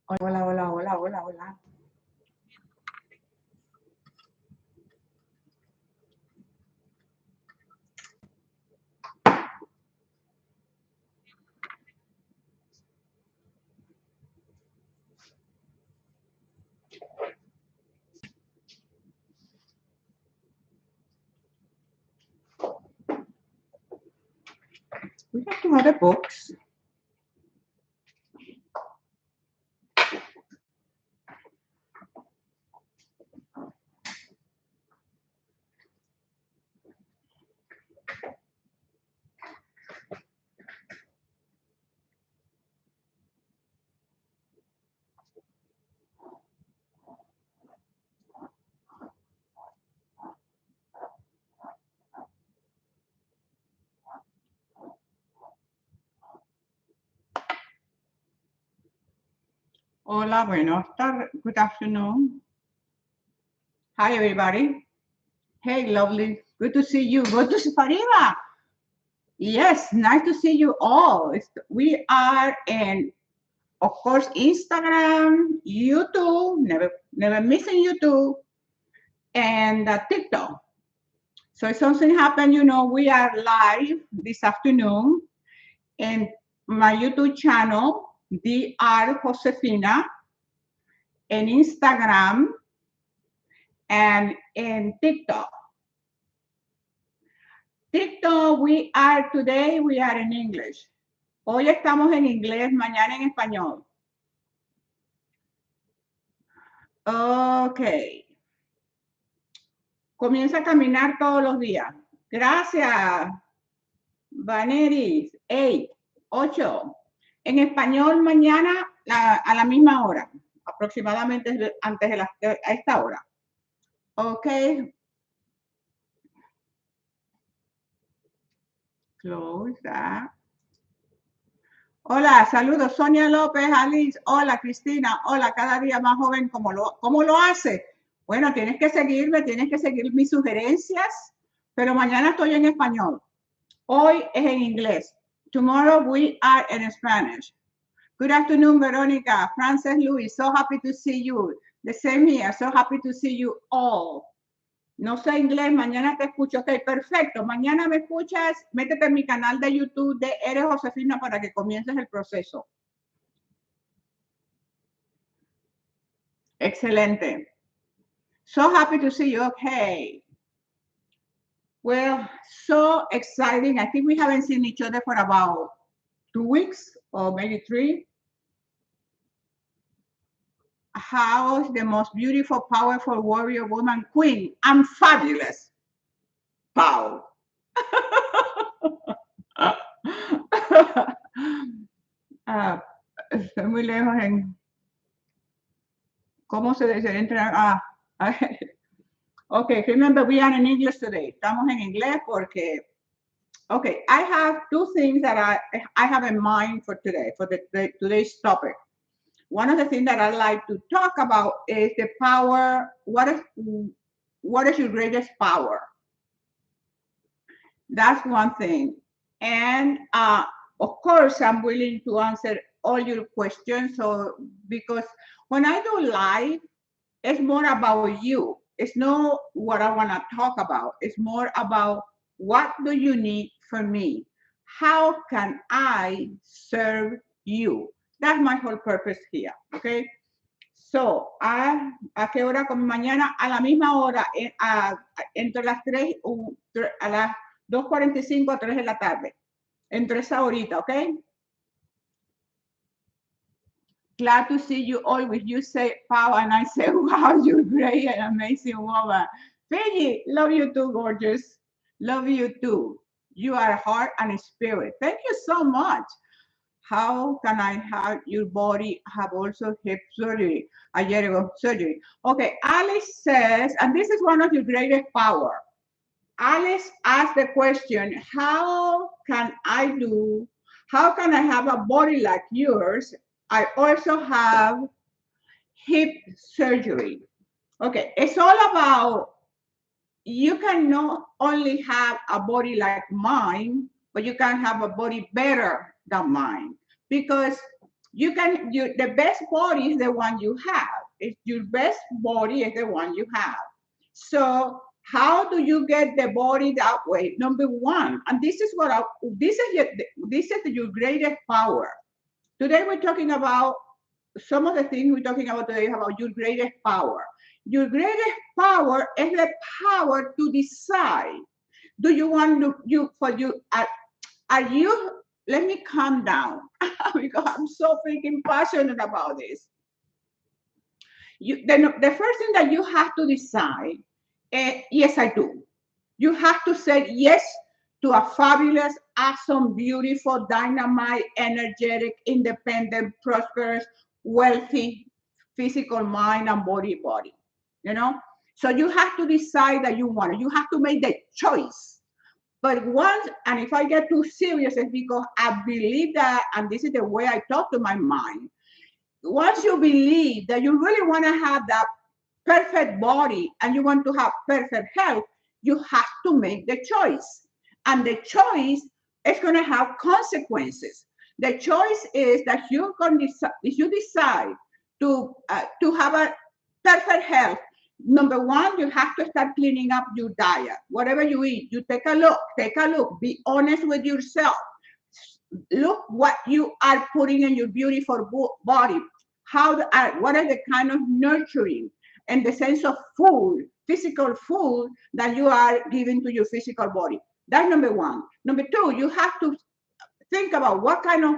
Hola, hola, hola, hola, hola. We have to have the books. Hola, buenas tardes. Good afternoon. Hi, everybody. Hey, lovely. Good to see you. Good to see Fariba. Yes, nice to see you all. We are in, of course, Instagram, YouTube, never missing YouTube, and TikTok. So if something happened, we are live this afternoon in my YouTube channel, Dr. Josefina, in Instagram, and in TikTok. TikTok, today we are in English. Hoy estamos en inglés, mañana en español. Ok. Comienza a caminar todos los días. Gracias, Vaneris. 8. En español mañana a la misma hora, aproximadamente antes de a esta hora. Ok. Close that. Hola, saludos, Sonia López, Alice, hola, Cristina, hola, cada día más joven, ¿cómo lo hace? Bueno, tienes que seguir mis sugerencias, pero mañana estoy en español. Hoy es en inglés. Tomorrow we are in Spanish. Good afternoon, Verónica, Frances Luis, so happy to see you. The same here, so happy to see you all. No sé inglés, mañana te escucho. Ok, perfecto. Mañana me escuchas, métete en mi canal de YouTube de Eres Josefina para que comiences el proceso. Excelente. So happy to see you. Okay. Well, so exciting. I think we haven't seen each other for about 2 weeks or maybe 3. How's the most beautiful, powerful warrior woman queen? I'm fabulous. Pow. Estoy muy lejos en cómo se dice entrar. Okay, remember we are in English today. Estamos en inglés porque, okay, I have 2 things that I have in mind for today, for today's topic. One of the things that I like to talk about is the power. What is your greatest power? That's one thing. And of course, I'm willing to answer all your questions. So because when I do live, it's more about you. It's not what I want to talk about. It's more about what do you need from me? How can I serve you? That's my whole purpose here. Okay. So, ¿a qué hora? Como mañana a la misma hora, entre las 3, a las 2:45 a 3 de la tarde. Entre esa horita, ¿ok? Glad to see you always. You say, Pau, and I say, wow, you're great and amazing woman. Peggy, love you too, gorgeous. Love you too. You are heart and spirit. Thank you so much. How can I have your body have also hip surgery? A year ago, surgery. Okay, Alice says, and this is one of your greatest power. Alice asked the question, how can I have a body like yours? I also have hip surgery. Okay, it's all about, you can not only have a body like mine, but you can have a body better than mine. Because The best body is the one you have. If your best body is the one you have. So how do you get the body that way? Number one, and this is this is your greatest power. Today we're talking about some of the things we're talking about today about your greatest power. Your greatest power is the power to decide. Do you want to you for you are you let me calm down because I'm so freaking passionate about this. The first thing that you have to decide, yes, I do. You have to say yes to a fabulous, awesome, beautiful, dynamite, energetic, independent, prosperous, wealthy, physical mind and body. You know? So you have to decide that you want it. You have to make the choice. But once, and if I get too serious, it's because I believe that, and this is the way I talk to my mind. Once you believe that you really want to have that perfect body and you want to have perfect health, you have to make the choice. And the choice is going to have consequences. The choice is that you're going to decide, if you decide to have a perfect health, number one, you have to start cleaning up your diet. Whatever you eat, you take a look, be honest with yourself. Look what you are putting in your beautiful body. What are the kind of nurturing and the sense of food, physical food that you are giving to your physical body. That's number one. Number two, you have to think about what kind of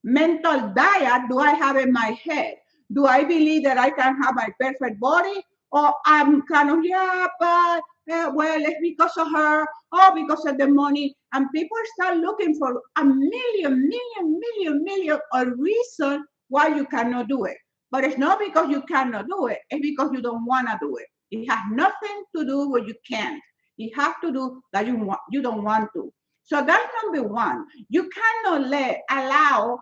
mental diet do I have in my head? Do I believe that I can have my perfect body? Or I'm kind of, yeah, but well, it's because of her, or because of the money. And people start looking for a million a reason why you cannot do it. But it's not because you cannot do it, it's because you don't want to do it. It has nothing to do with you can't. You have to do that you don't want to. So that's number one. You cannot allow,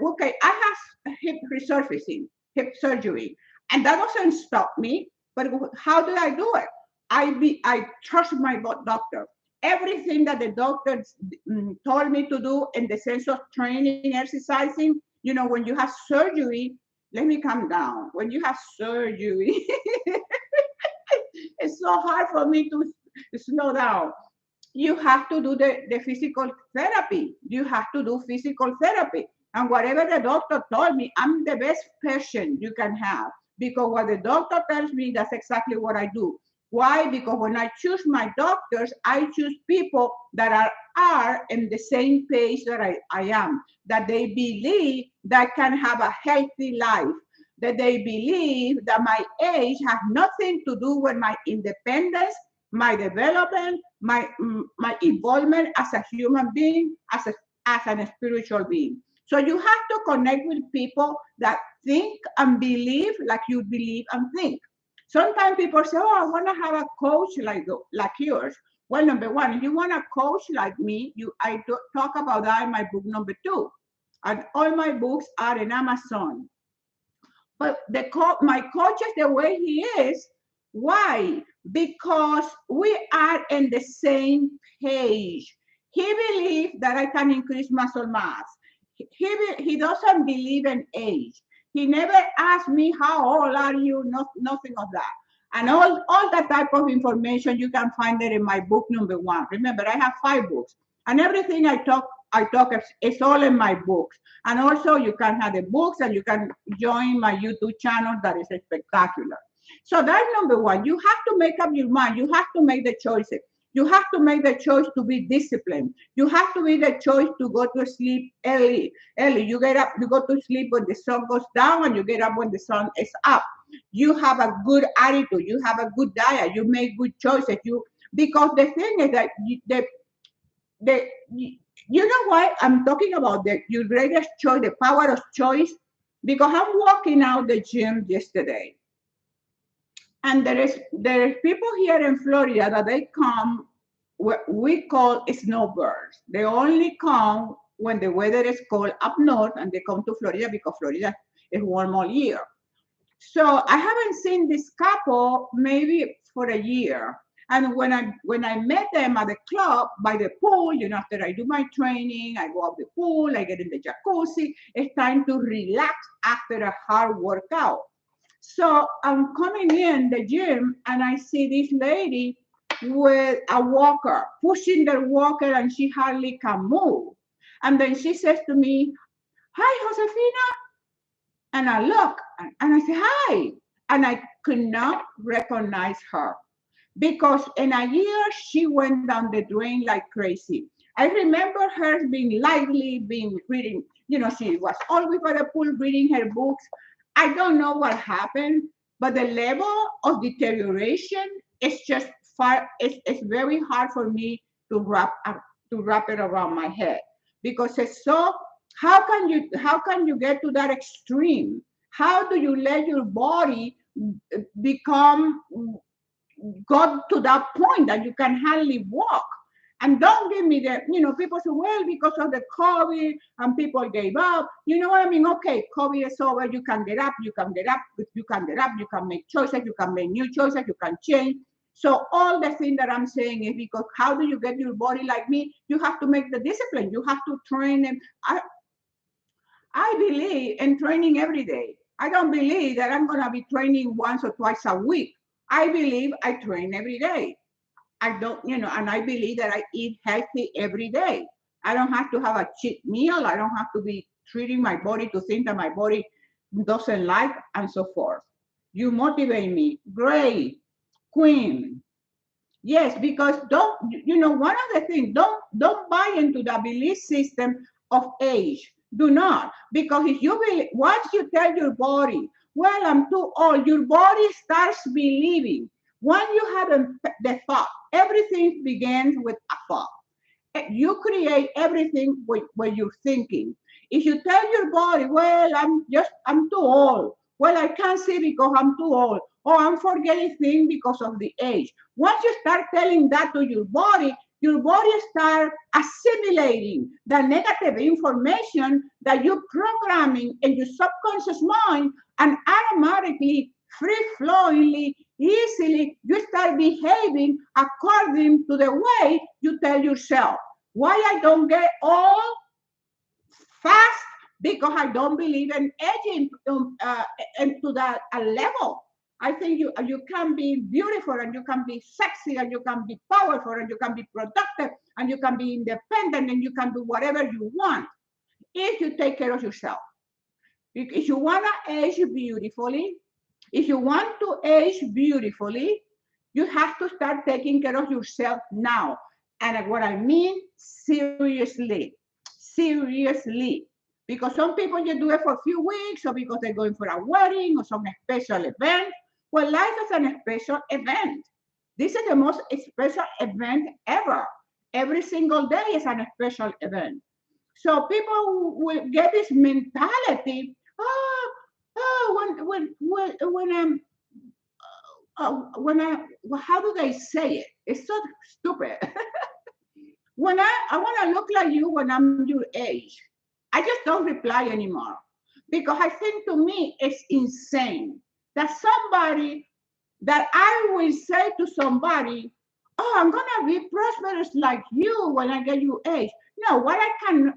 okay, I have hip resurfacing, hip surgery, and that doesn't stop me. But how do I do it? I trust my doctor. Everything that the doctor told me to do in the sense of training, exercising, when you have surgery, let me calm down. When you have surgery, it's so hard for me to slow down. You have to do the physical therapy. You have to do physical therapy. And whatever the doctor told me, I'm the best patient you can have. Because what the doctor tells me, that's exactly what I do. Why? Because when I choose my doctors, I choose people that are in the same page that I am, that they believe that I can have a healthy life, that they believe that my age has nothing to do with my independence, my development, my involvement as a human being, as a spiritual being. So you have to connect with people that think and believe like you believe and think. Sometimes people say, "Oh, I want to have a coach like yours." Well, number one, if you want a coach like me, I talk about that in my book number 2, and all my books are in Amazon. But my coach is the way he is. Why? Because we are in the same page. He believes that I can increase muscle mass. He doesn't believe in age. He never asked me how old are you, nothing of that. And all that type of information you can find there in my book number 1. Remember, I have 5 books. And everything I talk is all in my books. And also you can have the books and you can join my YouTube channel that is spectacular. So that's number 1. You have to make up your mind. You have to make the choices. You have to make the choice to be disciplined. You have to make the choice to go to sleep early. You get up, you go to sleep when the sun goes down, and you get up when the sun is up. You have a good attitude. You have a good diet. You make good choices. Because the thing is that you know why I'm talking about your greatest choice, the power of choice? Because I'm walking out the gym yesterday. And there is people here in Florida that they come, what we call snowbirds. They only come when the weather is cold up north, and they come to Florida because Florida is warm all year. So I haven't seen this couple maybe for a year. And when I met them at the club by the pool, after I do my training, I go out the pool, I get in the jacuzzi. It's time to relax after a hard workout. So I'm coming in the gym and I see this lady with a walker, pushing the walker, and she hardly can move. And then she says to me, "Hi, Josefina." And I look and I say, "Hi." And I could not recognize her because in a year she went down the drain like crazy. I remember her being lively, being reading, she was always by the pool reading her books. I don't know what happened, but the level of deterioration is just it's very hard for me to wrap it around my head because it's so how can you get to that extreme? How do you let your body become got to that point that you can hardly walk? And don't give me the, people say, well, because of the COVID and people gave up. You know what I mean? Okay, COVID is over. You can get up, you can get up, you can get up, you can make choices, you can make new choices, you can change. So all the thing that I'm saying is because how do you get your body like me? You have to make the discipline. You have to train them. I believe in training every day. I don't believe that I'm going to be training once or twice a week. I believe I train every day. I don't, and I believe that I eat healthy every day. I don't have to have a cheat meal. I don't have to be treating my body to think that my body doesn't like and so forth. You motivate me. Great. Queen. Yes, because one of the things, don't buy into the belief system of age. Do not, because if you once you tell your body, well, I'm too old, your body starts believing. When you have the thought, everything begins with a thought. You create everything when you're thinking. If you tell your body, well, I'm too old. Well, I can't see because I'm too old. Or I'm forgetting things because of the age. Once you start telling that to your body start assimilating the negative information that you're programming in your subconscious mind, and automatically, free flowingly, easily, you start behaving according to the way you tell yourself. Why I don't get old fast? Because I don't believe in aging into that level. I think you can be beautiful and you can be sexy and you can be powerful and you can be productive and you can be independent and you can do whatever you want if you take care of yourself. If you want to age beautifully, if you want to age beautifully, you have to start taking care of yourself now. And what I mean, seriously. Seriously. Because some people you do it for a few weeks or because they're going for a wedding or some special event. Well, life is a special event. This is the most special event ever. Every single day is a special event. So people will get this mentality, oh, when I, how do they say it? It's so stupid. When I want to look like you when I'm your age, I just don't reply anymore because I think to me it's insane that somebody that I will say to somebody, oh, I'm gonna be prosperous like you when I get your age. No, what can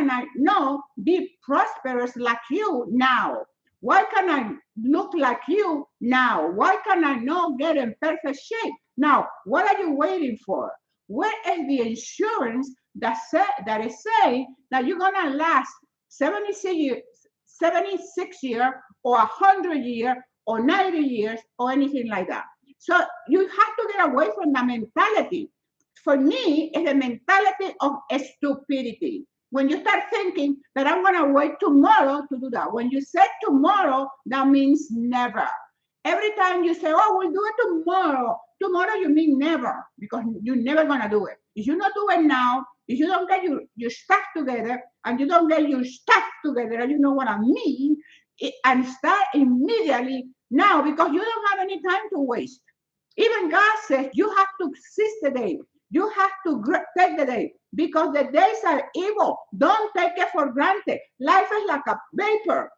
I no be prosperous like you now? Why can I look like you now? Why can I not get in perfect shape? Now, what are you waiting for? Where is the insurance that is saying that you're gonna last 76 years or 100 years or 90 years or anything like that? So you have to get away from the mentality. For me, it's the mentality of stupidity. When you start thinking that I'm going to wait tomorrow to do that, when you say tomorrow, that means never. Every time you say, oh, we'll do it tomorrow you mean never because you're never going to do it. If you don't do it now, if you don't get your stuff together and you don't get your stuff together, you know what I mean, and start immediately now because you don't have any time to waste. Even God says you have to seize the day. You have to take the day because the days are evil. Don't take it for granted. Life is like a vapor,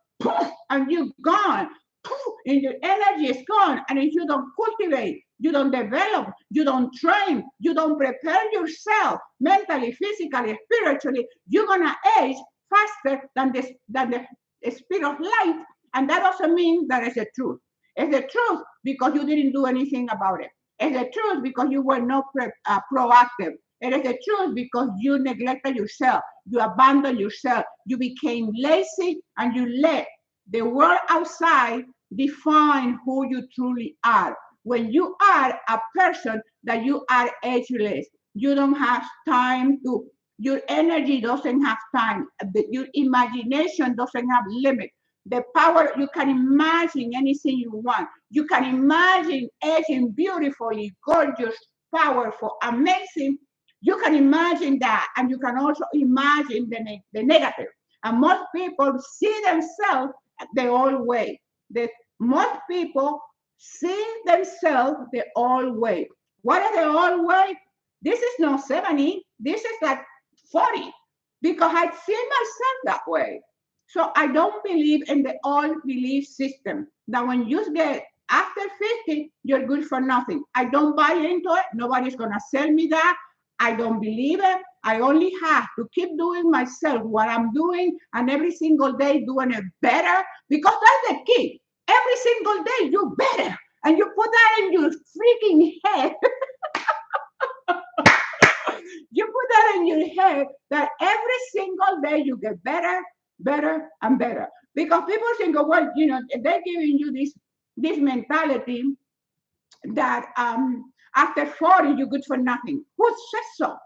and you're gone, and your energy is gone. And if you don't cultivate you don't develop, you don't train, you don't prepare yourself mentally, physically, spiritually, you're gonna age faster than the speed of light. And that doesn't mean that it's the truth. It's the truth because you didn't do anything about it. It's the truth because you were not proactive. It is the truth because you neglected yourself, you abandoned yourself, you became lazy, and you let the world outside define who you truly are. When you are a person that you are ageless, you don't have time to, your energy doesn't have time, your imagination doesn't have limit. The power, you can imagine anything you want. You can imagine aging beautifully, gorgeous, powerful, amazing. You can imagine that, and you can also imagine the negative. And most people see themselves the old way. The, most people see themselves the old way. What is the old way? This is not 70. This is like 40 because I see myself that way. So I don't believe in the old belief system that when you get after 50, you're good for nothing. I don't buy into it. Nobody's going to sell me that. I don't believe it. I only have to keep doing myself what I'm doing and every single day doing it better because that's the key. Every single day you better. And you put that in your freaking head. You put that in your head that every single day you get better, better, and better. Because people think, oh, well, you know, they're giving you this mentality that after 40 you're good for nothing. Who says so?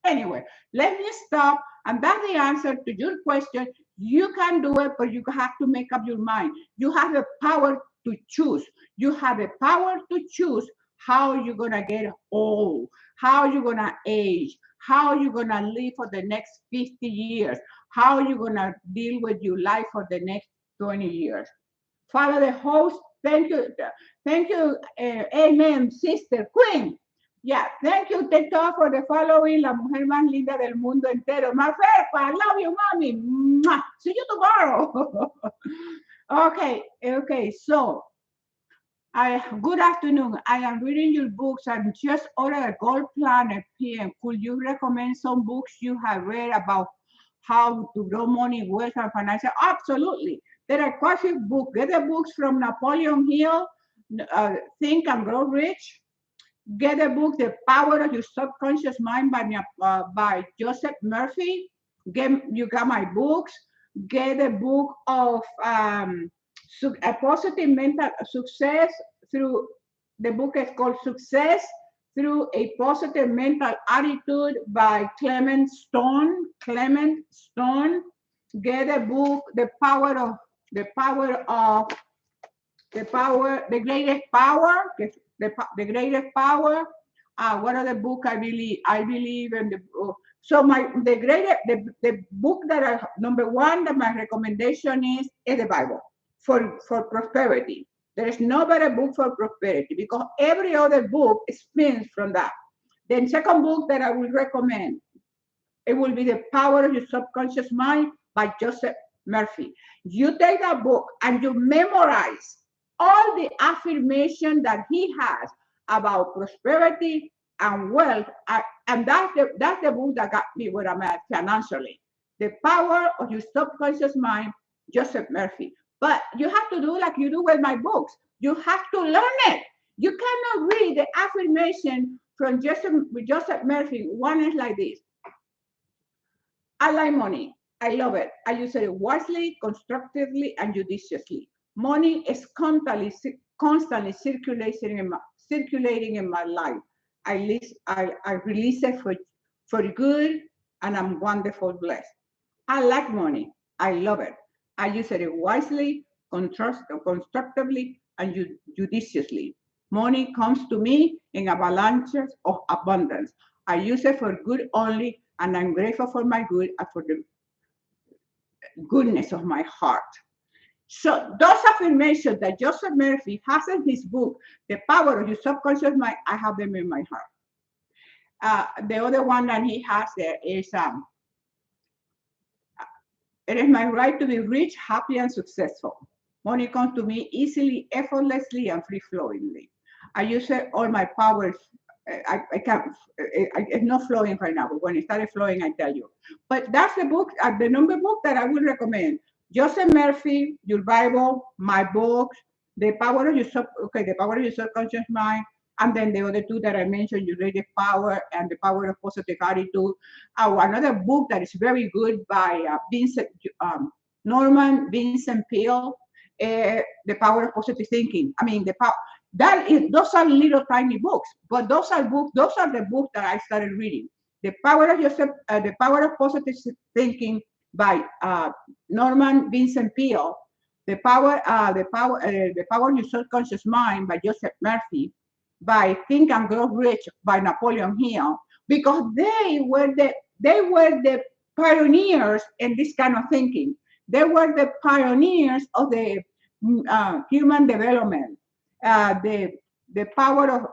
Anyway, let me stop. And that's the answer to your question. You can do it, but you have to make up your mind. You have the power to choose. You have the power to choose how you're gonna get old, how you're gonna age, how you're gonna live for the next 50 years, how you're gonna deal with your life for the next 20 years. Father, the host, thank you, amen, sister, queen. Yeah, thank you, TikTok, for the following, la mujer más linda del mundo entero. Maferpa, I love you, mommy. Mwah. See you tomorrow. Okay, so good afternoon. I am reading your books and just ordered a Gold Planet PM. Could you recommend some books you have read about how to grow money, wealth, and financial? Absolutely. There are quite a few books. Get the books from Napoleon Hill, Think and Grow Rich. Get the book, The Power of Your Subconscious Mind by Joseph Murphy. You got my books. Get the book of a positive mental success through, the book is called Success Through a Positive Mental Attitude by Clement Stone. Get a book, The Greatest Power, the Greatest Power. What other book I believe in the so the book that number one that my recommendation is the Bible for prosperity. There is no better book for prosperity because every other book spins from that. Then second book that I will recommend, it will be The Power of Your Subconscious Mind by Joseph Murphy. You take that book and you memorize all the affirmation that he has about prosperity and wealth. And that's the book that got me where I'm at financially. The Power of Your Subconscious Mind, Joseph Murphy. But you have to do like you do with my books. You have to learn it. You cannot read the affirmation from Joseph Murphy. One is like this. I like money. I love it. I use it wisely, constructively, and judiciously. Money is constantly circulating in my life. I release it for good, and I'm wonderful blessed. I like money. I love it. I use it wisely, constructively, and judiciously. Money comes to me in avalanches of abundance. I use it for good only, and I'm grateful for my good and for the goodness of my heart. So those affirmations that Joseph Murphy has in his book, The Power of Your Subconscious Mind, I have them in my heart. The other one that he has there is, it is my right to be rich, happy, and successful. Money comes to me easily, effortlessly, and free-flowingly. I use it, all my powers. I can't, it's not flowing right now, but when it started flowing, I tell you. But that's the book, the number book that I would recommend. Joseph Murphy, your Bible, my books, the power of your subconscious mind, and then the other two that I mentioned, your Radiant Power and the Power of Positive Attitude. Another book that is very good by Norman Vincent Peale, The Power of Positive Thinking. I mean, those are little tiny books, but those are books. Those are the books that I started reading. The Power of Positive Thinking by Norman Vincent Peale, the Power of Your Subconscious Mind by Joseph Murphy, by Think and Grow Rich by Napoleon Hill, because they were the pioneers in this kind of thinking. They were the pioneers of the human development, the power of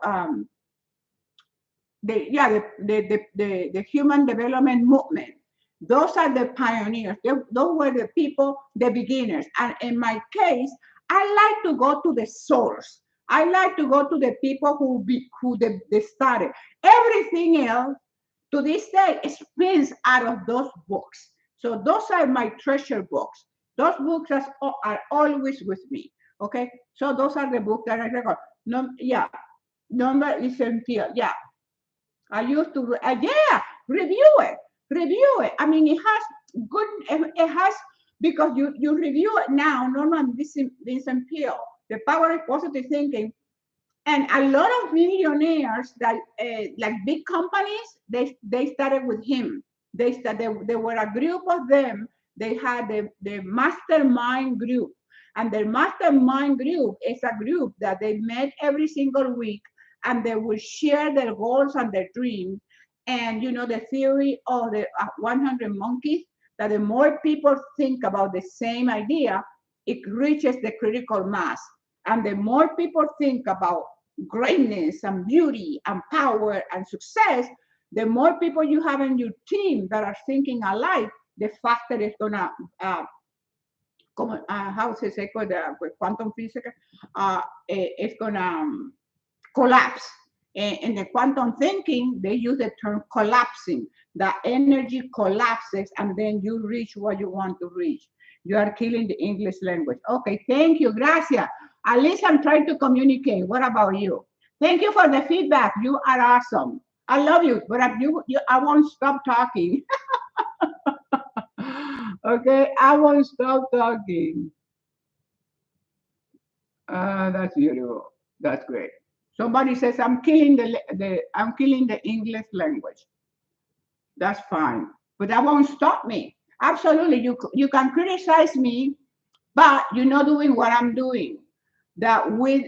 the human development movement. Those are the pioneers. Those were the people, the beginners. And in my case, I like to go to the source. I like to go to the people they started. Everything else to this day springs out of those books. So those are my treasure books. Those books are always with me. Okay, so those are the books that I record. No, yeah, number is until yeah. I used to, review it. I mean, it has good, it has, because you review it now, Norman Vincent Peale, The Power of Positive Thinking, and a lot of millionaires that, like big companies, they started with him. There were a group of them, they had the mastermind group. And the mastermind group is a group that they met every single week and they would share their goals and their dreams. And you know, the theory of the 100 monkeys, that the more people think about the same idea, it reaches the critical mass. And the more people think about greatness and beauty and power and success, the more people you have in your team that are thinking alike, the faster it's gonna how se say with quantum physics, it's gonna collapse. In the quantum thinking, they use the term collapsing. The energy collapses, and then you reach what you want to reach. You are killing the English language. Okay, thank you, gracias. At least I'm trying to communicate. What about you? Thank you for the feedback. You are awesome. I love you, but I won't stop talking. Okay, I won't stop talking. That's beautiful. That's great. Somebody says I'm killing the English language. That's fine, but that won't stop me. Absolutely, you can criticize me, but you're not doing what I'm doing. That with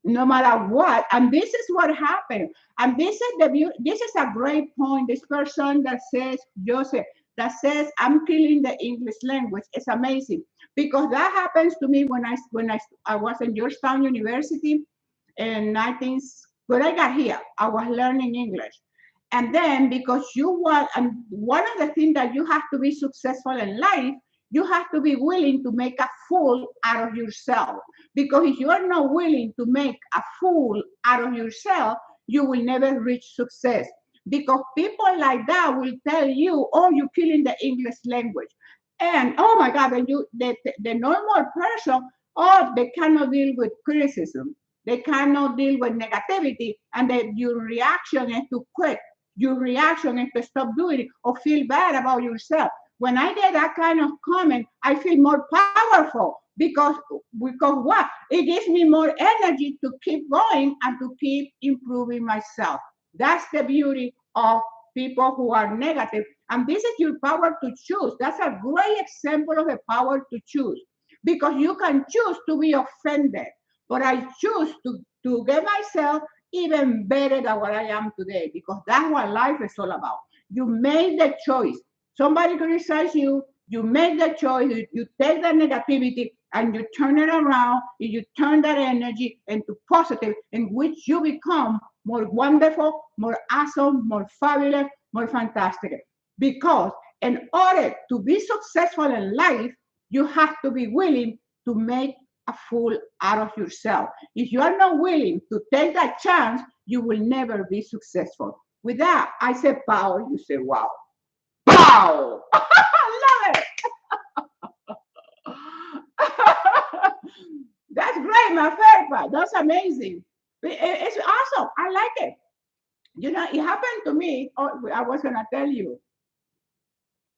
no matter what, and this is what happened. And this is a great point. This person that says Joseph, that says I'm killing the English language. It's amazing because that happens to me when I was in Georgetown University in 19 when I got here. I was learning English. And then because and one of the things that you have to be successful in life, you have to be willing to make a fool out of yourself. Because if you are not willing to make a fool out of yourself, you will never reach success. Because people like that will tell you, oh, you're killing the English language. And oh my God, and the normal person, oh, they cannot deal with criticism. They cannot deal with negativity. And then your reaction is to quit. Your reaction is to stop doing it or feel bad about yourself. When I get that kind of comment, I feel more powerful because what? It gives me more energy to keep going and to keep improving myself. That's the beauty of people who are negative. And this is your power to choose. That's a great example of the power to choose because you can choose to be offended, but I choose to get myself even better than what I am today because that's what life is all about. You made the choice. Somebody criticizes you, you make the choice, you take that negativity and you turn it around, and you turn that energy into positive, in which you become more wonderful, more awesome, more fabulous, more fantastic. Because in order to be successful in life, you have to be willing to make a fool out of yourself. If you are not willing to take that chance, you will never be successful. With that, I say power, you say wow. Pow! I love it. That's great, my favorite. That's amazing. It's awesome. I like it. You know, it happened to me. Oh, I was going to tell you.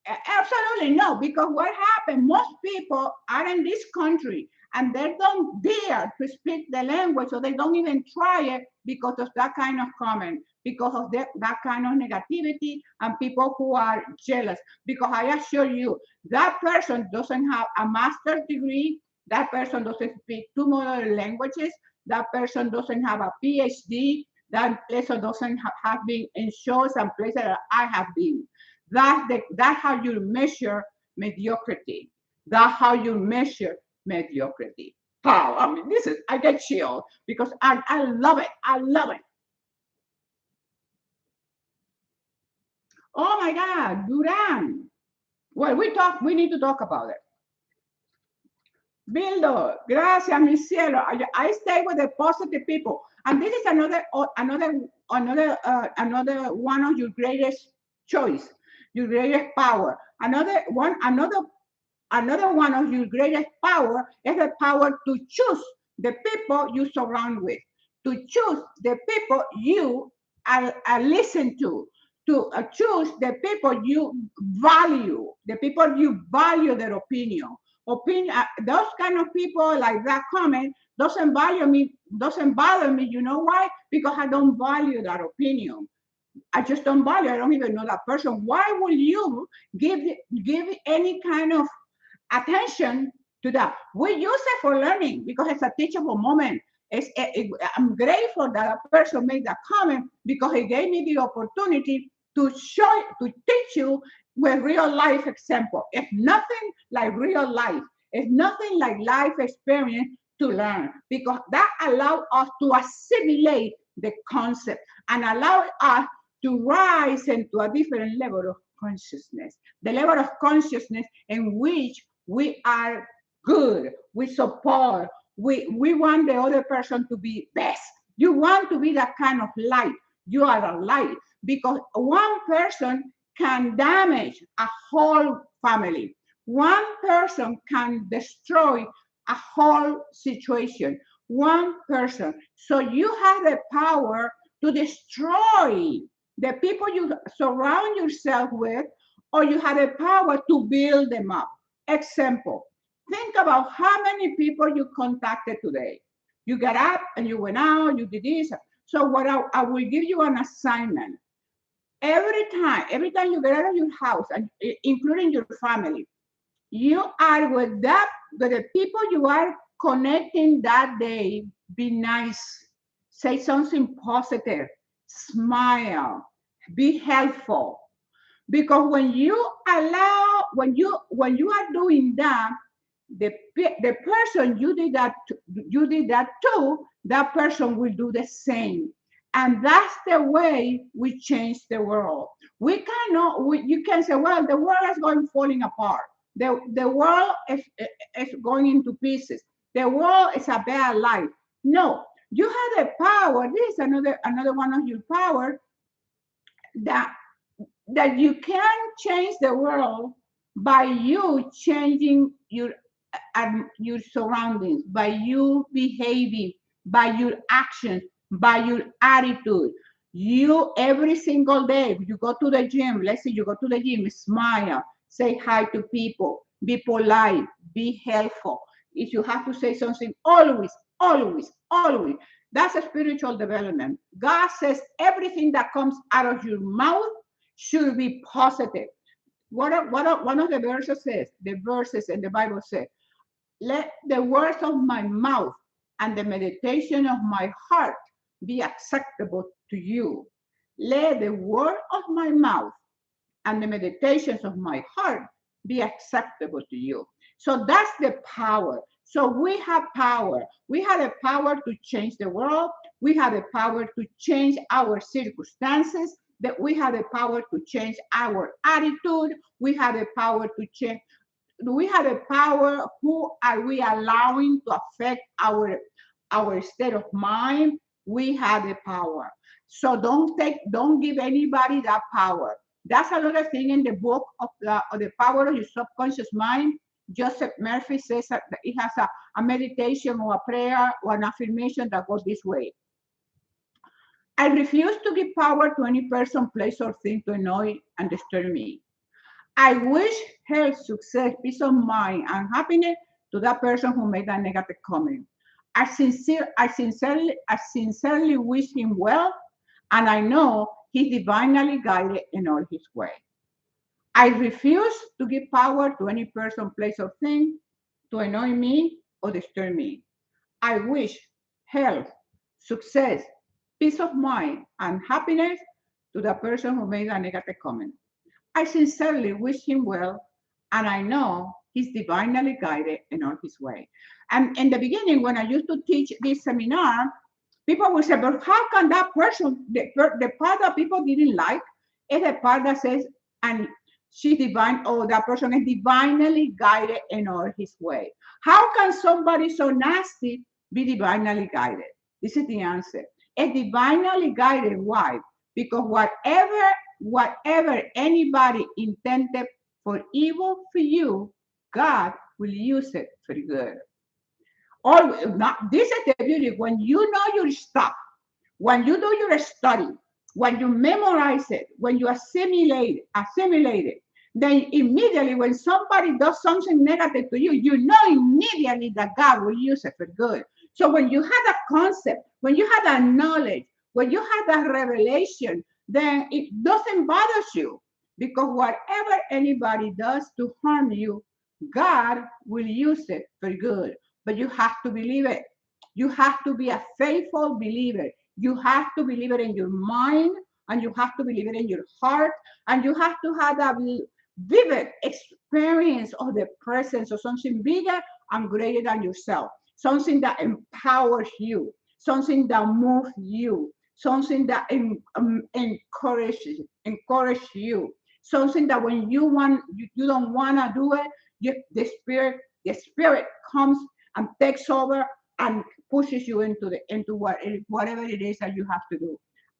Absolutely no, because what happened, most people are in this country and they don't dare to speak the language, or they don't even try it because of that kind of comment, because of that kind of negativity, and people who are jealous. Because I assure you, that person doesn't have a master's degree, that person doesn't speak two other languages, that person doesn't have a PhD, that person doesn't have been in shows and places that I have been. That's how you measure mediocrity. That's how you measure mediocrity. Wow, I mean, I get chilled because I love it. I love it. Oh my God, Duran. Well, we need to talk about it. Bildo, gracias, mi cielo. I stay with the positive people. And this is another one of your greatest choice, your greatest power. Another one of your greatest power is the power to choose the people you surround with, to choose the people you listen to choose the people you value, the people you value their opinion. Those kind of people like that comment doesn't bother me. You know why? Because I don't value that opinion. I just don't value. I don't even know that person. Why will you give any kind of attention to that? We use it for learning because it's a teachable moment. I'm grateful that a person made that comment because it gave me the opportunity to teach you with real life example. It's nothing like real life. It's nothing like life experience to learn, because that allows us to assimilate the concept and allow us to rise into a different level of consciousness, the level of consciousness in which we are good, we support, we want the other person to be best. You want to be that kind of light. You are a light, because one person can damage a whole family. One person can destroy a whole situation. One person. So you have the power to destroy the people you surround yourself with, or you have the power to build them up. Example, think about how many people you contacted today. You got up and you went out, you did this. So what I will give you an assignment. Every time you get out of your house, and including your family, you are with the people you are connecting that day. Be nice, say something positive, smile, be helpful. Because when you are doing that, the person you did that to, that person will do the same. And that's the way we change the world. You can say, well, the world is going falling apart. The world is going into pieces. The world is a bad life. No, you have the power. This is another one of your power, that you can change the world by you changing your surroundings, by you behaving, by your actions, by your attitude. You every single day, you go to the gym. Let's say you go to the gym, smile, say hi to people, be polite, be helpful. If you have to say something, always, always, always. That's a spiritual development. God says everything that comes out of your mouth should be positive. One of the verses in the Bible says, let the words of my mouth and the meditation of my heart be acceptable to you. Let the word of my mouth and the meditations of my heart be acceptable to you. So that's the power. So we have power. We have the power to change the world. We have the power to change our circumstances. That we have the power to change our attitude. We have the power to change do we have a power? Who are we allowing to affect our state of mind? We have the power. So don't give anybody that power. That's another thing in the book of the power of your subconscious mind. Joseph Murphy says that it has a meditation or a prayer or an affirmation that goes this way. I refuse to give power to any person, place, or thing to annoy and disturb me. I wish health, success, peace of mind, and happiness to that person who made that negative comment. I sincerely wish him well, and I know he's divinely guided in all his way. I refuse to give power to any person, place, or thing to annoy me or disturb me. I wish health, success, peace of mind, and happiness to the person who made a negative comment. I sincerely wish him well, and I know he's divinely guided in all his way. And in the beginning, when I used to teach this seminar, people would say, but how can that person, the part that people didn't like, is the part that says, and she's divine, or that person is divinely guided in all his way. How can somebody so nasty be divinely guided? This is the answer. It's divinely guided. Why? Because whatever anybody intended for evil for you, God will use it for good. Or not, this is the beauty. When you know your stuff, when you do your study, when you memorize it, when you assimilate it, then immediately when somebody does something negative to you, you know immediately that God will use it for good. So when you have a concept, when you have that knowledge, when you have that revelation, then it doesn't bother you, because whatever anybody does to harm you, God will use it for good. But you have to believe it. You have to be a faithful believer. You have to believe it in your mind, and you have to believe it in your heart, and you have to have that vivid experience of the presence of something bigger and greater than yourself, something that empowers you, something that moves you, something that encourages you, something that when you don't want to do it, the spirit comes and takes over and pushes you into whatever it is that you have to do.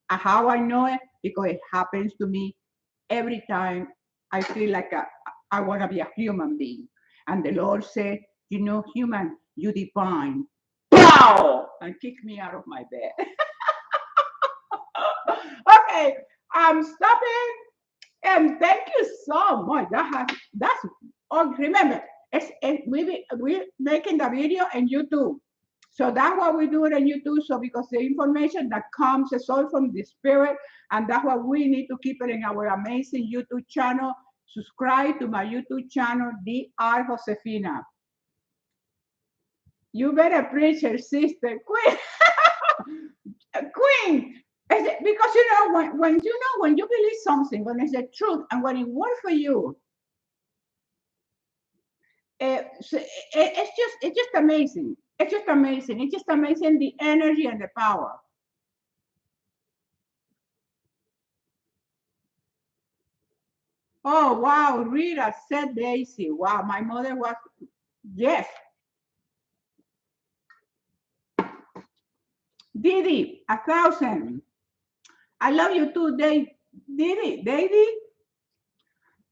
How I know it? Because it happens to me every time I feel like I want to be a human being. And the Lord said, human, you divine. Pow! And kick me out of my bed. Okay, I'm stopping. And thank you so much. That's oh, remember, we're making the video on YouTube. So that's why we do it on YouTube. So because the information that comes is all from the spirit, and that's why we need to keep it in our amazing YouTube channel. Subscribe to my YouTube channel, Dr. Josefina. You better preach her, sister, Queen. Queen. Because when you believe something, when it's the truth, and when it works for you, it's just amazing. It's just amazing. It's just amazing, the energy and the power. Oh wow, Rita said Daisy. Wow, my mother was, yes. Didi, 1,000. I love you too, Didi.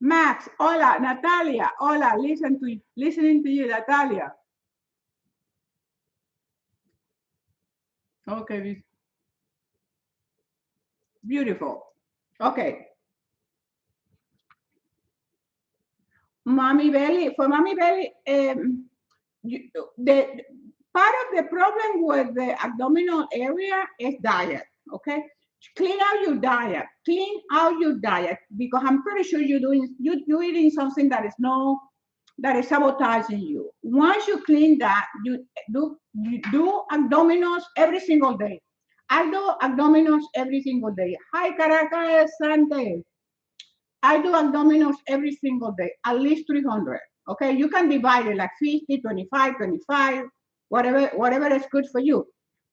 Max, hola, Natalia, hola, listening to you, Natalia. Okay, beautiful. Okay. Mommy Belly, for Mommy Belly, the part of the problem with the abdominal area is diet, okay? Clean out your diet. Clean out your diet, because I'm pretty sure you're eating something that is sabotaging you. Once you clean that, you do abdominals every single day. I do abdominals every single day. Hi, Caracas, Sante. I do abdominals every single day, at least 300. Okay, you can divide it like 50, 25, 25, whatever is good for you.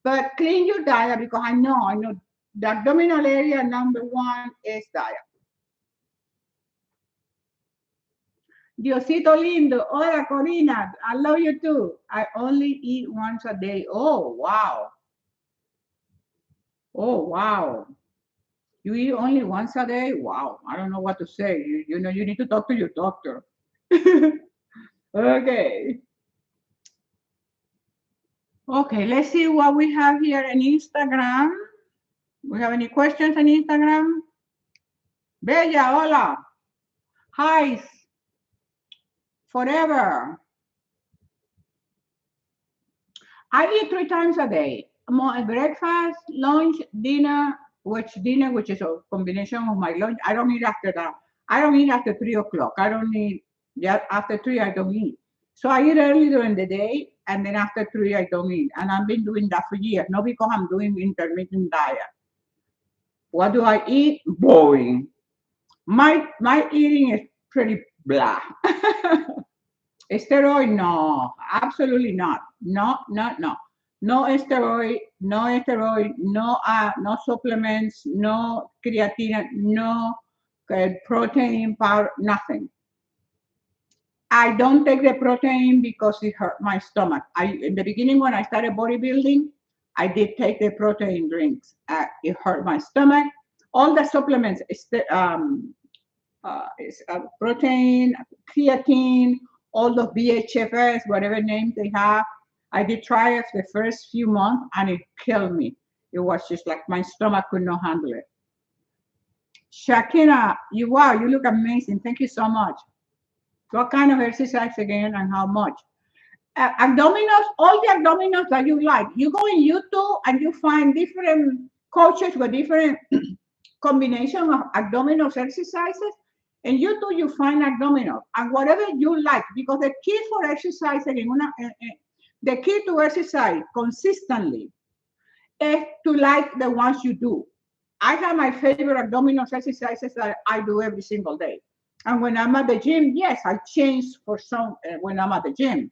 But clean your diet, because I know the abdominal area, number one is diet. Diosito lindo. Hola, Corina. I love you too. I only eat once a day. Oh, wow. Oh, wow. You eat only once a day? Wow. I don't know what to say. You know, you need to talk to your doctor. Okay. Okay, let's see what we have here on Instagram. We have any questions on Instagram? Bella, hola. Hi, forever. I eat 3 times a day. Breakfast, lunch, dinner, which is a combination of my lunch. I don't eat after that. I don't eat after 3 o'clock. I don't eat, yeah, after three, I don't eat. So I eat early during the day, and then after three, I don't eat. And I've been doing that for years, not because I'm doing intermittent diet. What do I eat? Boring. My eating is pretty blah. Steroid, no, absolutely not. No, no, no. No steroid, no steroid, no supplements, no creatine, no protein powder, nothing. I don't take the protein because it hurt my stomach. In the beginning when I started bodybuilding, I did take the protein drinks. It hurt my stomach. All the supplements, protein, creatine, all the VHFS, whatever name they have. I did try it the first few months and it killed me. It was just like my stomach could not handle it. Shakira, you look amazing. Thank you so much. What kind of exercise again and how much? Abdominals, all the abdominals that you like. You go in YouTube and you find different coaches with different combination of abdominal exercises. And you find abdominal and whatever you like, because the key for exercising, the key to exercise consistently is to like the ones you do. I have my favorite abdominal exercises that I do every single day. And when I'm at the gym, yes, I change for some when I'm at the gym.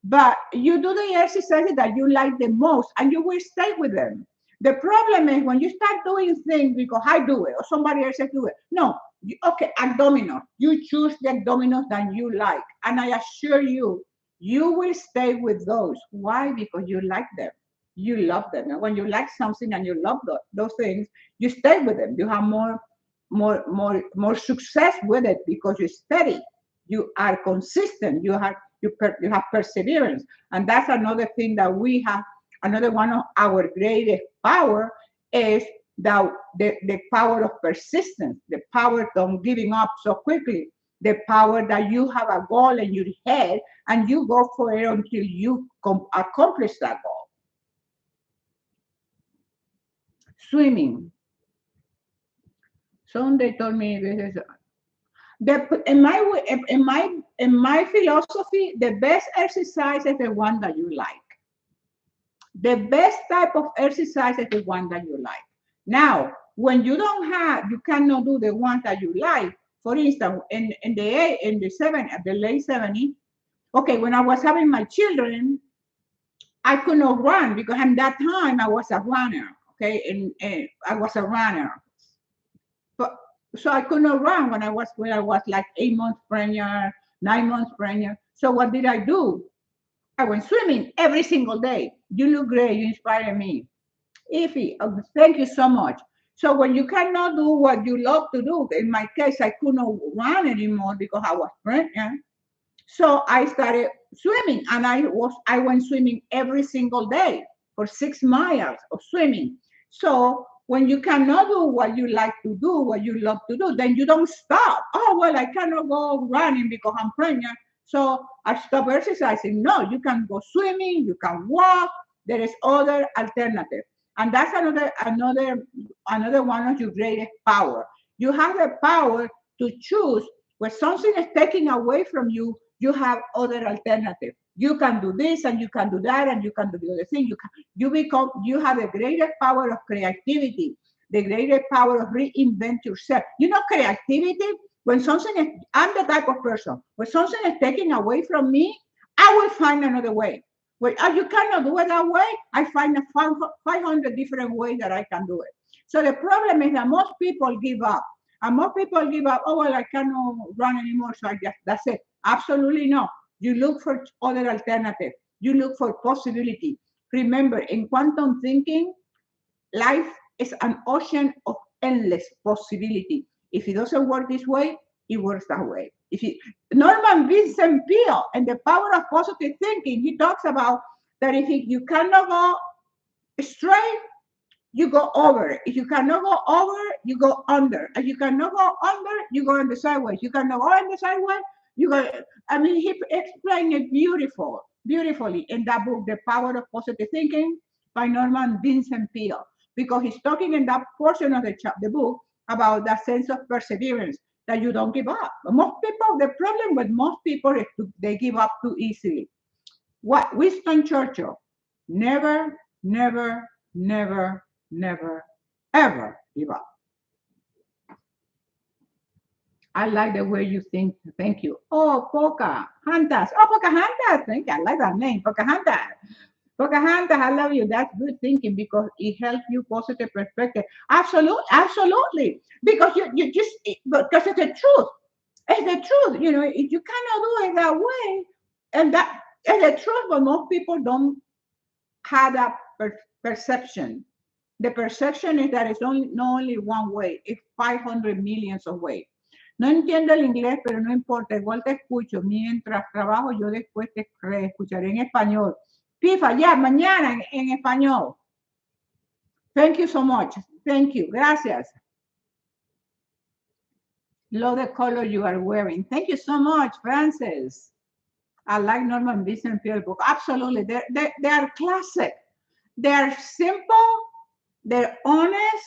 But you do the exercises that you like the most and you will stay with them. The problem is when you start doing things because I do it or somebody else do it. No, okay, abdominal. You choose the abdominals that you like. And I assure you, you will stay with those. Why? Because you like them. You love them. And when you like something and you love those things, you stay with them. You have more success with it because you're steady. You are consistent. You have perseverance, and that's another thing that we have. Another one of our greatest power is the power of persistence, the power of giving up so quickly, the power that you have a goal in your head and you go for it until you accomplish that goal. Swimming. Someone told me this is in my philosophy, the best exercise is the one that you like. The best type of exercise is the one that you like. Now, when you cannot do the one that you like. For instance, in the late 70s, okay, when I was having my children, I could not run because at that time I was a runner. Okay, and I was a runner. But so I could not run when I was like 8 months pregnant, 9 months pregnant. So what did I do? I went swimming every single day. You look great. You inspire me. Ify, thank you so much. So when you cannot do what you love to do, in my case, I could not run anymore because I was pregnant. So I started swimming, and I went swimming every single day for 6 miles of swimming. So when you cannot do what you like to do, what you love to do, then you don't stop. Oh well, I cannot go running because I'm pregnant, so I stop exercising. No, you can go swimming, you can walk. There is other alternative, and that's another one of your greatest power. You have the power to choose when something is taken away from you. You have other alternatives. You can do this and you can do that and you can do the other thing. You have the greatest power of creativity, the greatest power of reinvent yourself. Creativity, I'm the type of person, when something is taken away from me, I will find another way. When you cannot do it that way, I find 500 different ways that I can do it. So the problem is that most people give up. And most people give up, oh, well, I cannot run anymore, so that's it. Absolutely no. You look for other alternatives. You look for possibility. Remember, in quantum thinking, life is an ocean of endless possibility. If it doesn't work this way, it works that way. Norman Vincent Peale and the power of positive thinking, he talks about that if you cannot go straight, you go over. If you cannot go over, you go under. If you cannot go under, you go on the sideways. You cannot go on the sideways, you go. I mean, he explained it beautifully in that book, The Power of Positive Thinking by Norman Vincent Peale, because he's talking in that portion of the book about that sense of perseverance, that you don't give up. Most people, the problem with most people is they give up too easily. What Winston Churchill, never, never, never, never, ever give up. I like the way you think. Thank you. Oh, Pocahontas. Oh, Pocahontas. Thank you. I like that name, Pocahontas. Pocahontas, I love you. That's good thinking because it helps you positive perspective. Absolutely, absolutely. Because you just because it's the truth. It's the truth. You know, if you cannot do it that way, and that is the truth, but most people don't have that perception. The perception is that it's not only one way, it's 500 millions of ways. No entiendo el inglés, pero no importa, igual te escucho. Mientras trabajo, yo después te escucharé en español. Pifa, ya, mañana en español. Thank you so much. Thank you. Gracias. Love the color you are wearing. Thank you so much, Francis. I like Norman Vincent Peale book. Absolutely. They are classic. They are simple. They're honest.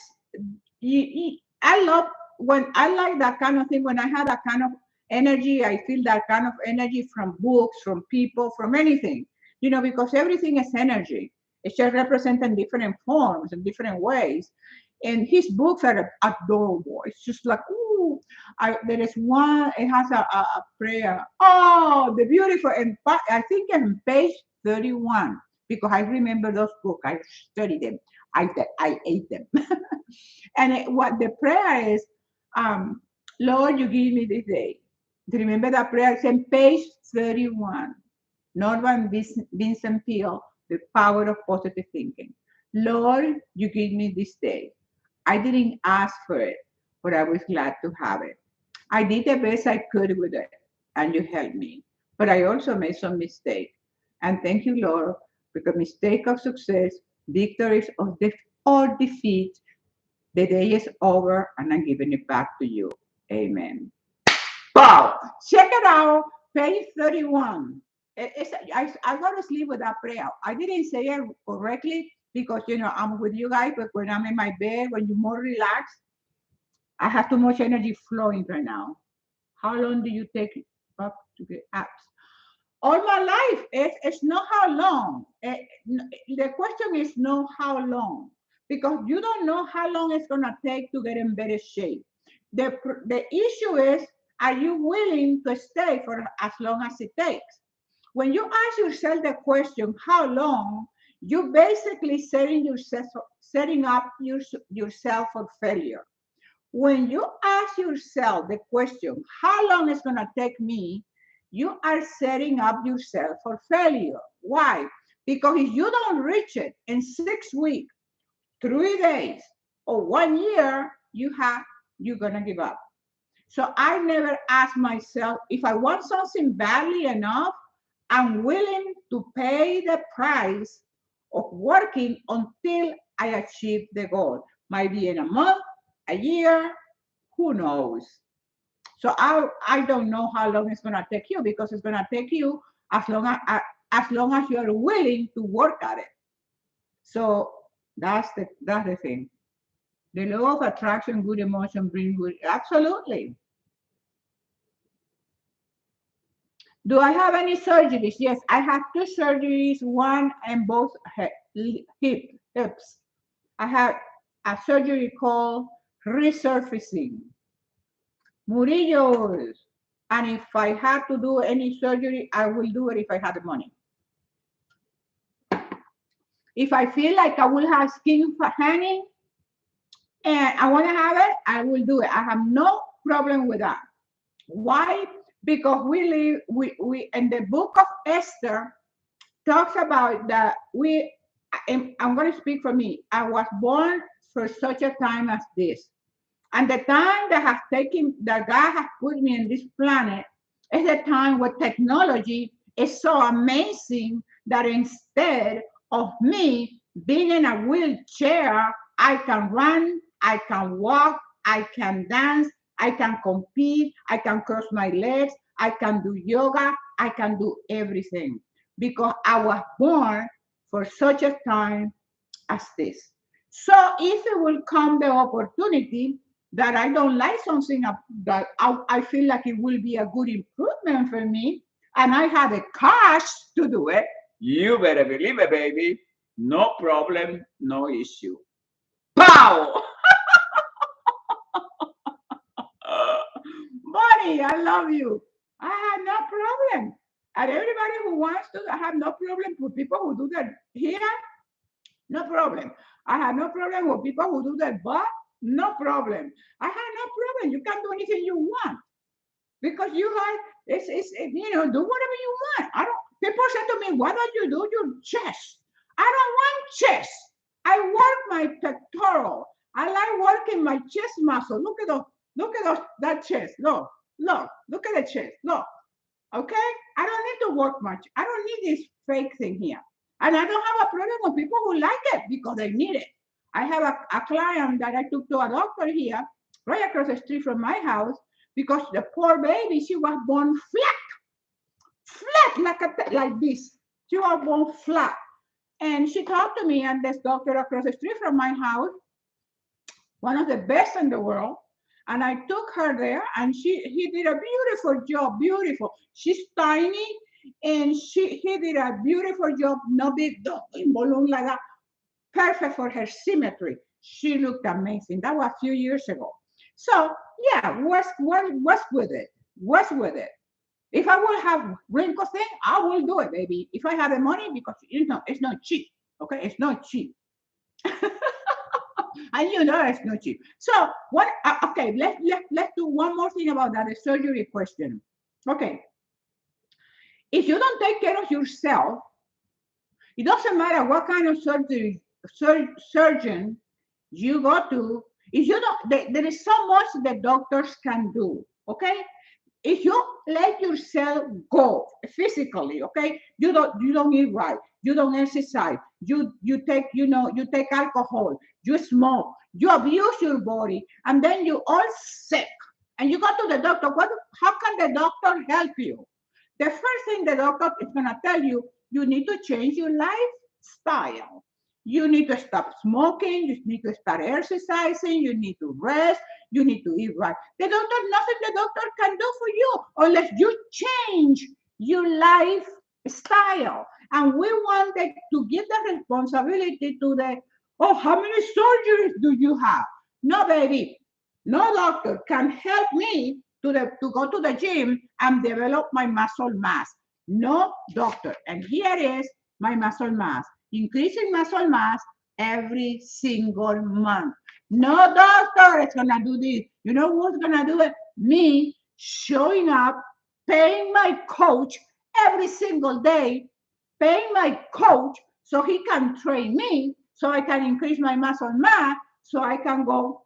I love when I like that kind of thing. When I have that kind of energy, I feel that kind of energy from books, from people, from anything. You know, because everything is energy. It's just represented in different forms and different ways. And his books are adorable. It's just like, ooh, there is one, it has a prayer. Oh, the beautiful. And I think on page 31, because I remember those books, I studied them, I ate them. And what the prayer is, Lord, you give me this day. Remember that prayer? It's on page 31. Norman Vincent Peale, The Power of Positive Thinking. Lord, you give me this day. I didn't ask for it, but I was glad to have it. I did the best I could with it, and you helped me. But I also made some mistakes. And thank you, Lord, because mistake of success, victories or defeat, the day is over, and I'm giving it back to you. Amen. Wow! Check it out, page 31. I go to sleep with that prayer. I didn't say it correctly because, you know, I'm with you guys, but when I'm in my bed, when you're more relaxed, I have too much energy flowing right now. How long do you take up to get apps? All my life. It's not how long. The question is not how long, because you don't know how long it's going to take to get in better shape. The issue is, are you willing to stay for as long as it takes? When you ask yourself the question, how long, you basically setting up yourself for failure. When you ask yourself the question, how long is going to take me, you are setting up yourself for failure. Why? Because if you don't reach it in 6 weeks, 3 days, or 1 year, you're going to give up. So I never ask myself, if I want something badly enough, I'm willing to pay the price of working until I achieve the goal. Might be in a month, a year, who knows? So I don't know how long it's going to take you, because it's going to take you as long as you're willing to work at it. So that's the thing. The law of attraction, good emotion brings good. Absolutely. Do I have any surgeries? Yes, I have 2 surgeries, one in both hips. I have a surgery called resurfacing. Murillos. And if I have to do any surgery, I will do it if I have the money. If I feel like I will have skin hanging, and I want to have it, I will do it. I have no problem with that. Why? Because we live, we in the book of Esther talks about that I'm going to speak for me. I was born for such a time as this. And the time that God has put me in this planet is the time where technology is so amazing that instead of me being in a wheelchair, I can run, I can walk, I can dance, I can compete, I can cross my legs, I can do yoga, I can do everything because I was born for such a time as this. So if it will come the opportunity that I don't like something that I feel like it will be a good improvement for me, and I have the cash to do it, you better believe it, baby. No problem, no issue. Pow! Bonnie, I love you. I have no problem. And everybody who wants to, I have no problem with people who do that here. No problem. I have no problem with people who do that, but no problem. I have no problem. You can do anything you want because you have do whatever you want. I don't. People say to me, "Why don't you do your chest?" I don't want chest. I work my pectoral. I like working my chest muscle. Look at those. Look at those. That chest. Look. Look. Look at the chest. Look. Okay? I don't need to work much. I don't need this fake thing here. And I don't have a problem with people who like it because they need it. I have a client that I took to a doctor here, right across the street from my house, because the poor baby, she was born flat like this. She was born flat. And she talked to me, and this doctor across the street from my house, one of the best in the world. And I took her there, and he did a beautiful job, beautiful. She's tiny, and he did a beautiful job, no big balloon like that, perfect for her symmetry. She looked amazing. That was a few years ago. So yeah, what's with it? What's with it? If I will have wrinkle thing, I will do it, baby. If I have the money, because it's not cheap. Okay, it's not cheap. And it's not cheap. So what? Okay, let's do one more thing about that. The surgery question. Okay, if you don't take care of yourself, it doesn't matter what kind of surgeon you go to. If you don't, there is so much that doctors can do. Okay, if you let yourself go physically, okay, you don't eat right, you don't exercise, you take alcohol, you smoke, you abuse your body, and then you all sick, and you go to the doctor. How can the doctor help you? The first thing the doctor is gonna tell you, you need to change your lifestyle. You need to stop smoking. You need to start exercising. You need to rest. You need to eat right. Nothing the doctor can do for you unless you change your lifestyle. And we wanted to give the responsibility to oh, how many surgeries do you have? No, baby. No doctor can help me to go to the gym and develop my muscle mass. No doctor. And here is my muscle mass. Increasing muscle mass every single month. No doctor is gonna do this. You know who's gonna do it? Me showing up, paying my coach every single day, paying my coach so he can train me, so I can increase my muscle mass, so I can go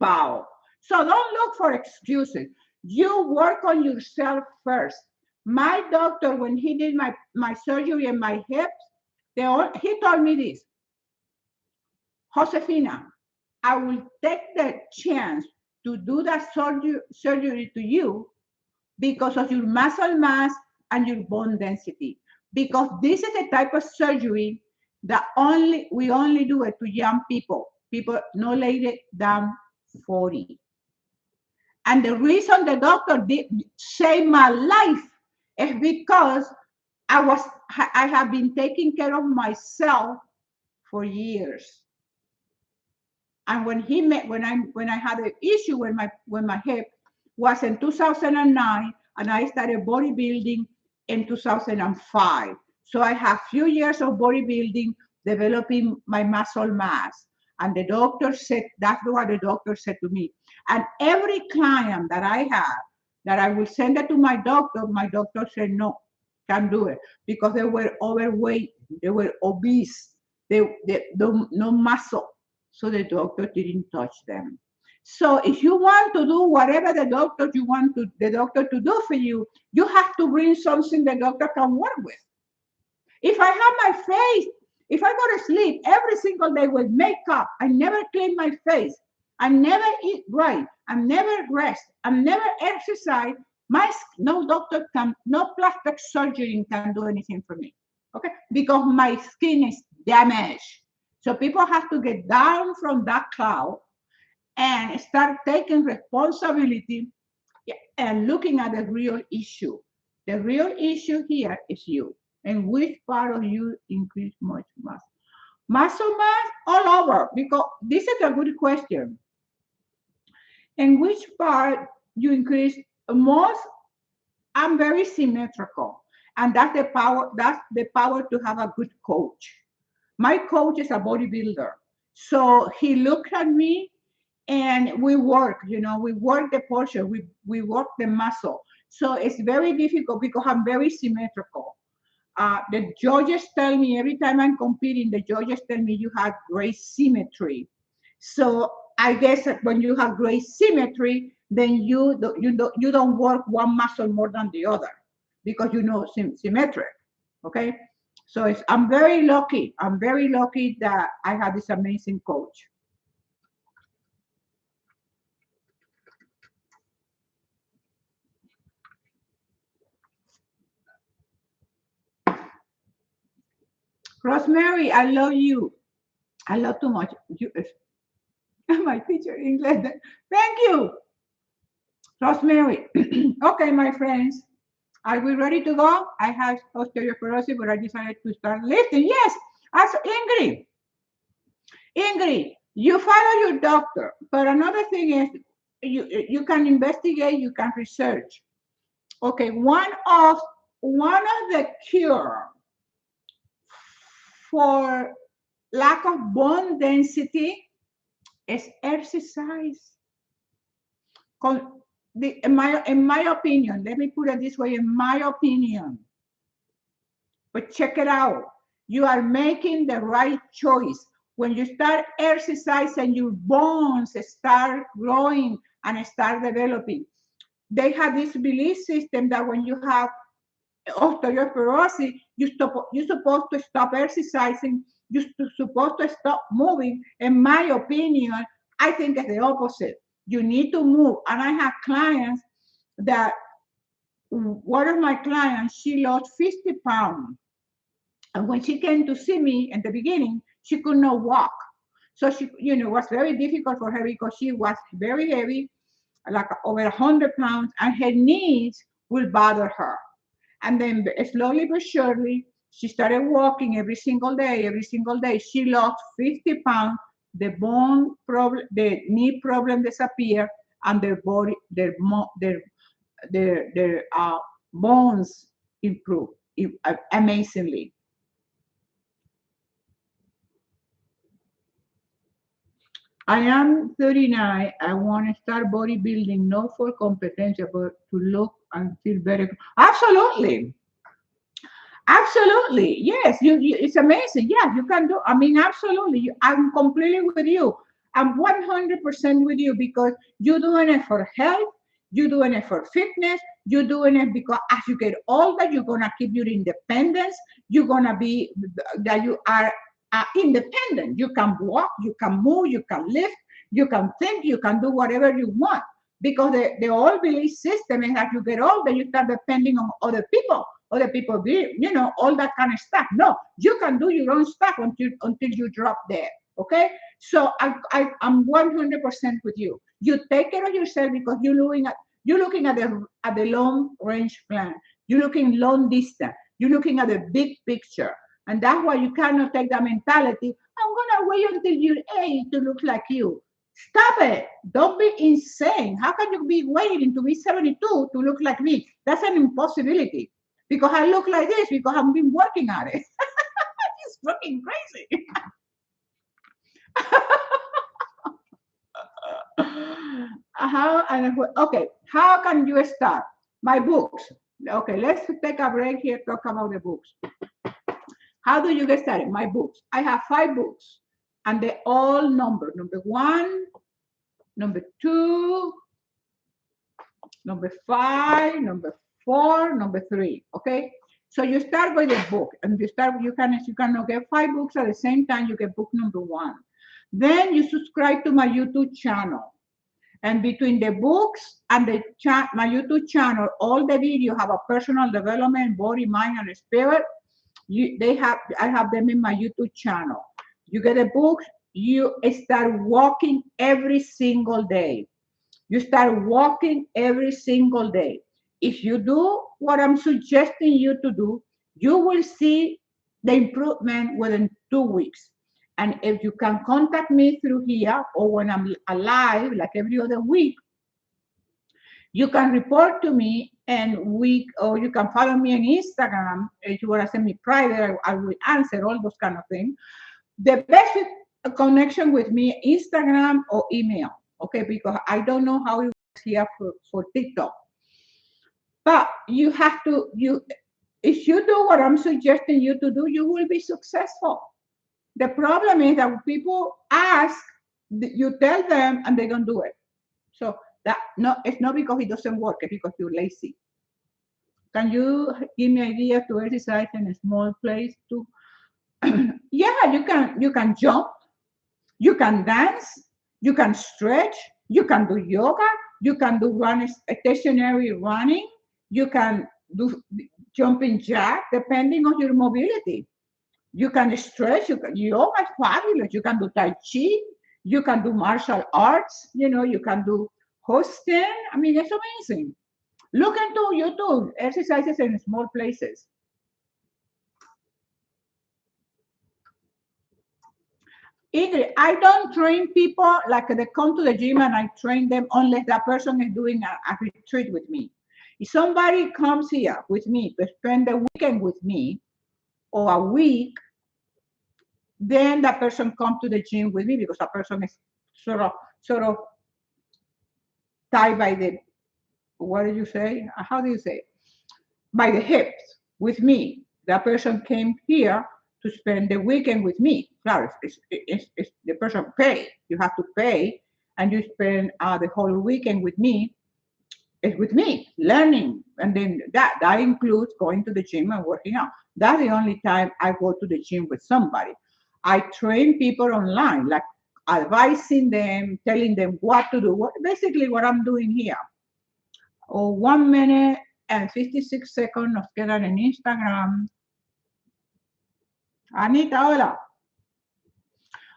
pow. So don't look for excuses. You work on yourself first. My doctor, when he did my surgery in my hips, he told me this, Josefina, I will take the chance to do that surgery to you because of your muscle mass and your bone density. Because this is a type of surgery that we only do it to young people no later than 40. And the reason the doctor did save my life is because I have been taking care of myself for years. And when I had an issue with my hip was in 2009, and I started bodybuilding in 2005. So I have few years of bodybuilding, developing my muscle mass. And the doctor said, that's what the doctor said to me. And every client that I had, that I will send it to my doctor said, no, can't do it because they were overweight, they were obese, they no muscle. So the doctor didn't touch them. So if you want to do whatever the doctor to do for you, you have to bring something the doctor can work with. If I have my face, if I go to sleep every single day with makeup, I never clean my face, I never eat right, I never rest, I never exercise, no doctor can, no plastic surgery can do anything for me. Okay? Because my skin is damaged. So people have to get down from that cloud and start taking responsibility and looking at the real issue. The real issue here is you. And which part of you increase much mass? Muscle mass all over, because this is a good question. And which part you increase most? I'm very symmetrical. And that's the power to have a good coach. My coach is a bodybuilder. So he looked at me and we work the posture, we work the muscle. So it's very difficult because I'm very symmetrical. The judges tell me every time I'm competing, the judges tell me you have great symmetry. So I guess that when you have great symmetry, then you don't work one muscle more than the other because symmetric. Okay, so I'm very lucky. I'm very lucky that I have this amazing coach. Rosemary, I love you. I love too much. You, my teacher in English. Thank you, Rosemary. Okay, my friends, are we ready to go? I have osteoporosis, but I decided to start lifting. Yes, as Ingrid. Ingrid, you follow your doctor, but another thing is you can investigate, you can research. Okay, one of the cure for lack of bone density is exercise. In my opinion, let me put it this way, in my opinion, but check it out. You are making the right choice. When you start exercising, your bones start growing and start developing. They have this belief system that when you have osteoporosis, you're supposed to stop exercising, you're supposed to stop moving. In my opinion, I think it's the opposite. You need to move. And I have clients that one of my clients, she lost 50 pounds. And when she came to see me in the beginning, she could not walk. So she, it was very difficult for her because she was very heavy, like over 100 pounds, and her knees will bother her. And then slowly but surely, she started walking every single day, every single day. She lost 50 pounds. The bone problem, the knee problem disappeared, and their body, their bones improved amazingly. I am 39. I want to start bodybuilding, not for competence, but to look and feel better. Absolutely. Absolutely. Yes, it's amazing. Yeah, you can do. I mean, absolutely. I'm completely with you. I'm 100% with you because you're doing it for health, you're doing it for fitness, you're doing it because as you get older, you're going to keep your independence. You're going to be that you are independent. You can walk, you can move, you can lift, you can think, you can do whatever you want. Because the old belief system is that you get older, you start depending on other people be, all that kind of stuff. No, you can do your own stuff until you drop dead. Okay, so I'm 100% with you. You take care of yourself because you're looking at the long range plan. You're looking long distance. You're looking at the big picture, and that's why you cannot take that mentality. I'm gonna wait until you're 80 to look like you. Stop it. Don't be insane. How can you be waiting to be 72 to look like me? That's an impossibility because I look like this because I've been working at it. It's fucking crazy. Okay, how can you start? My books. Okay, let's take a break here, talk about the books. How do you get started? My books. I have 5 books, and they're all numbered. Number 1, number 2, number 5, number 4, number 3. Okay, so you start with a book, and you cannot get 5 books at the same time. You get book number 1. Then you subscribe to my YouTube channel. And between the books and my YouTube channel, all the videos have a personal development, body, mind, and spirit. I have them in my YouTube channel. You get the books, you start walking every single day. You start walking every single day. If you do what I'm suggesting you to do, you will see the improvement within 2 weeks. And if you can contact me through here or when I'm alive, like every other week, you can report to me or you can follow me on Instagram. If you want to send me private, I will answer all those kind of things. The best connection with me, Instagram or email, okay? Because I don't know how it works here for TikTok. But you have to, if you do what I'm suggesting you to do, you will be successful. The problem is that people ask, you tell them, and they don't do it. So it's not because it doesn't work, it's because you're lazy. Can you give me idea to exercise in a small place too? Yeah, you can jump, you can dance, you can stretch, you can do yoga, you can do stationary running, you can do jumping jack, depending on your mobility. You can stretch, yoga is fabulous. You can do Tai Chi, you can do martial arts, you can do hosting. I mean, it's amazing. Look into YouTube, exercises in small places. Ingrid, I don't train people like they come to the gym and I train them unless that person is doing a retreat with me. If somebody comes here with me to spend the weekend with me or a week, then that person comes to the gym with me because that person is sort of tied by the, what do you say? How do you say? By the hips with me. That person came here to spend the weekend with me. Claro, it's the person pay. You have to pay, and you spend the whole weekend with me. It's with me, learning, and then that includes going to the gym and working out. That's the only time I go to the gym with somebody. I train people online, like advising them, telling them what to do. Basically what I'm doing here. 1 minute and 56 seconds nos quedan en Instagram. Anita, hola.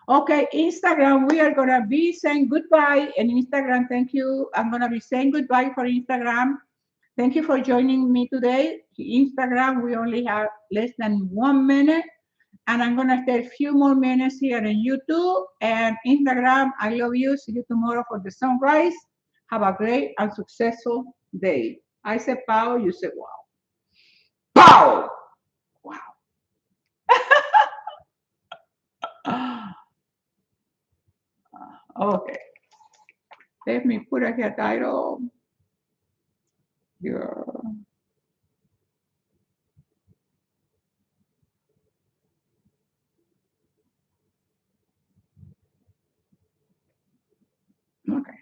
Okay, Instagram, we are going to be saying goodbye. And Instagram, thank you. I'm going to be saying goodbye for Instagram. Thank you for joining me today. Instagram, we only have less than 1 minute. And I'm going to stay a few more minutes here on YouTube. And Instagram, I love you. See you tomorrow for the sunrise. Have a great and successful day. I said pow, you said wow. Pow! Wow. Okay. Let me put a here title. Okay.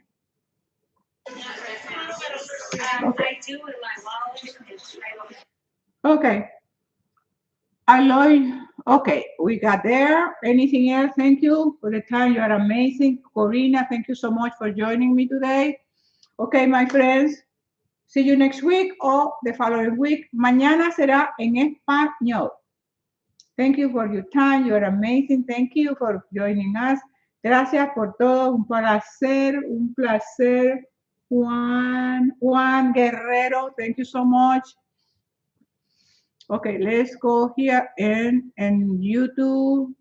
Okay. Aloy, okay, we got there. Anything else? Thank you for the time. You are amazing. Corina, thank you so much for joining me today. Okay, my friends, see you next week or the following week. Mañana será en español. Thank you for your time. You are amazing. Thank you for joining us. Gracias por todo. Un placer, un placer. Juan Guerrero, thank you so much. Okay, let's go here and YouTube.